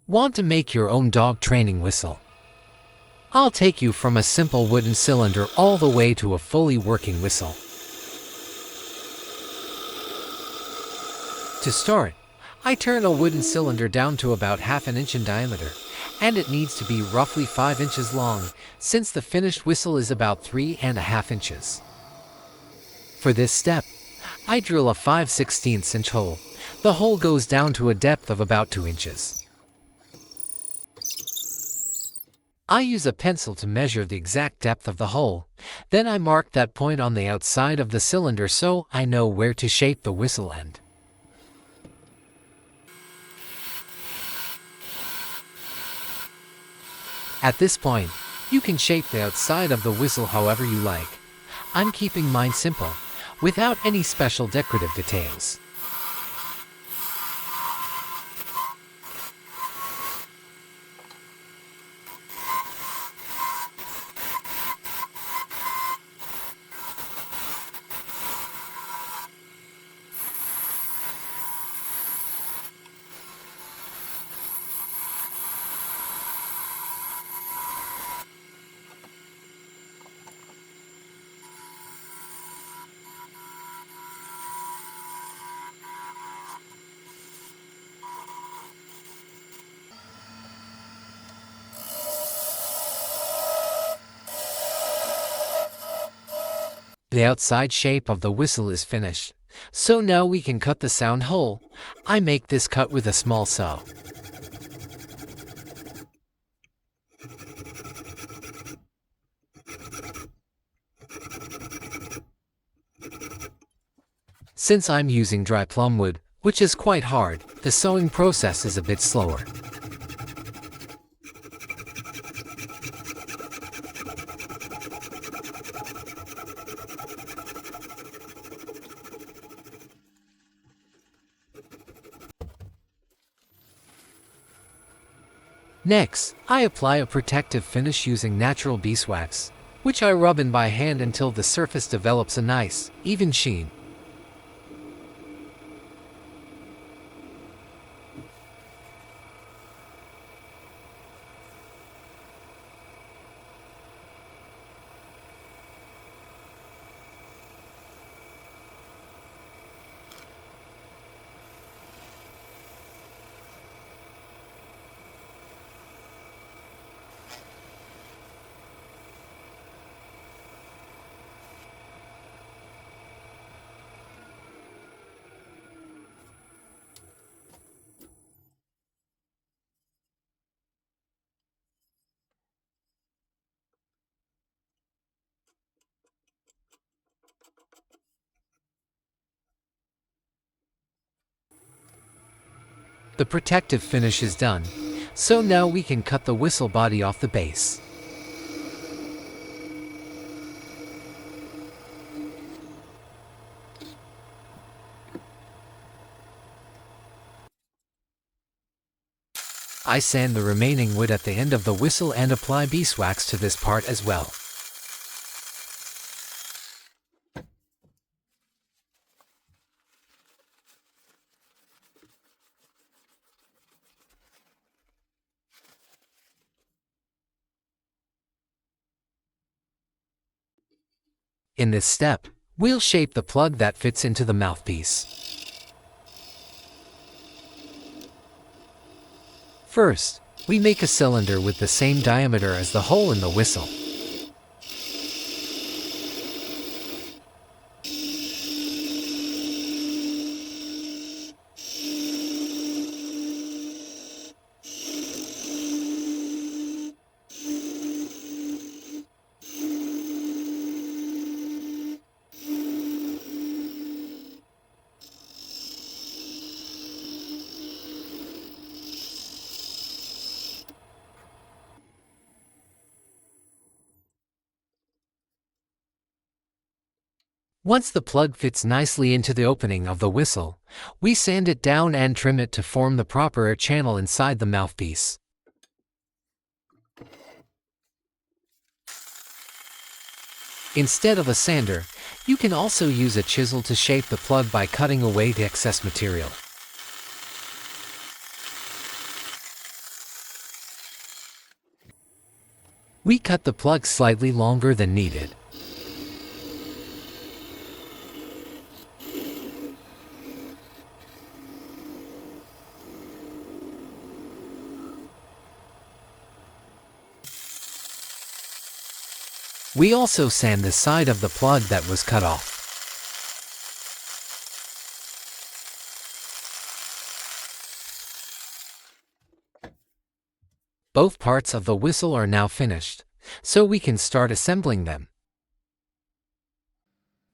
Want to make your own dog training whistle? I'll take you from a simple wooden cylinder all the way to a fully working whistle. To start, I turn a wooden cylinder down to about half an inch in diameter, and it needs to be roughly 5 inches long, since the finished whistle is about 3.5 inches. For this step, I drill a 5/16 inch hole. The hole goes down to a depth of about 2 inches. I use a pencil to measure the exact depth of the hole. Then I mark that point on the outside of the cylinder so I know where to shape the whistle end. At this point, you can shape the outside of the whistle however you like. I'm keeping mine simple, without any special decorative details. The outside shape of the whistle is finished, so now we can cut the sound hole. I make this cut with a small saw. Since I'm using dry plum wood, which is quite hard, the sewing process is a bit slower. Next, I apply a protective finish using natural beeswax, which I rub in by hand until the surface develops a nice, even sheen. The protective finish is done, so now we can cut the whistle body off the base. I sand the remaining wood at the end of the whistle and apply beeswax to this part as well. In this step, we'll shape the plug that fits into the mouthpiece. First, we make a cylinder with the same diameter as the hole in the whistle. Once the plug fits nicely into the opening of the whistle, we sand it down and trim it to form the proper air channel inside the mouthpiece. Instead of a sander, you can also use a chisel to shape the plug by cutting away the excess material. We cut the plug slightly longer than needed. We also sand the side of the plug that was cut off. Both parts of the whistle are now finished, so we can start assembling them.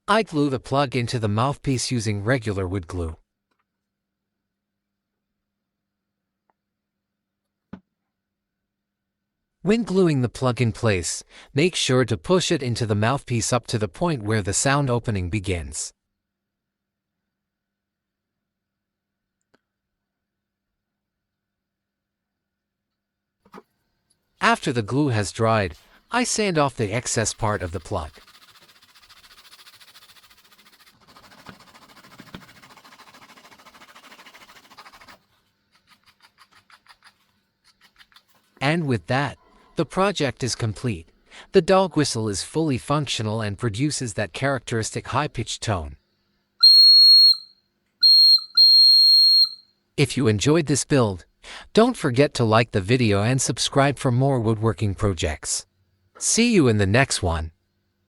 I glue the plug into the mouthpiece using regular wood glue. When gluing the plug in place, make sure to push it into the mouthpiece up to the point where the sound opening begins. After the glue has dried, I sand off the excess part of the plug. And with that, the project is complete. The dog whistle is fully functional and produces that characteristic high-pitched tone. If you enjoyed this build, don't forget to like the video and subscribe for more woodworking projects. See you in the next one.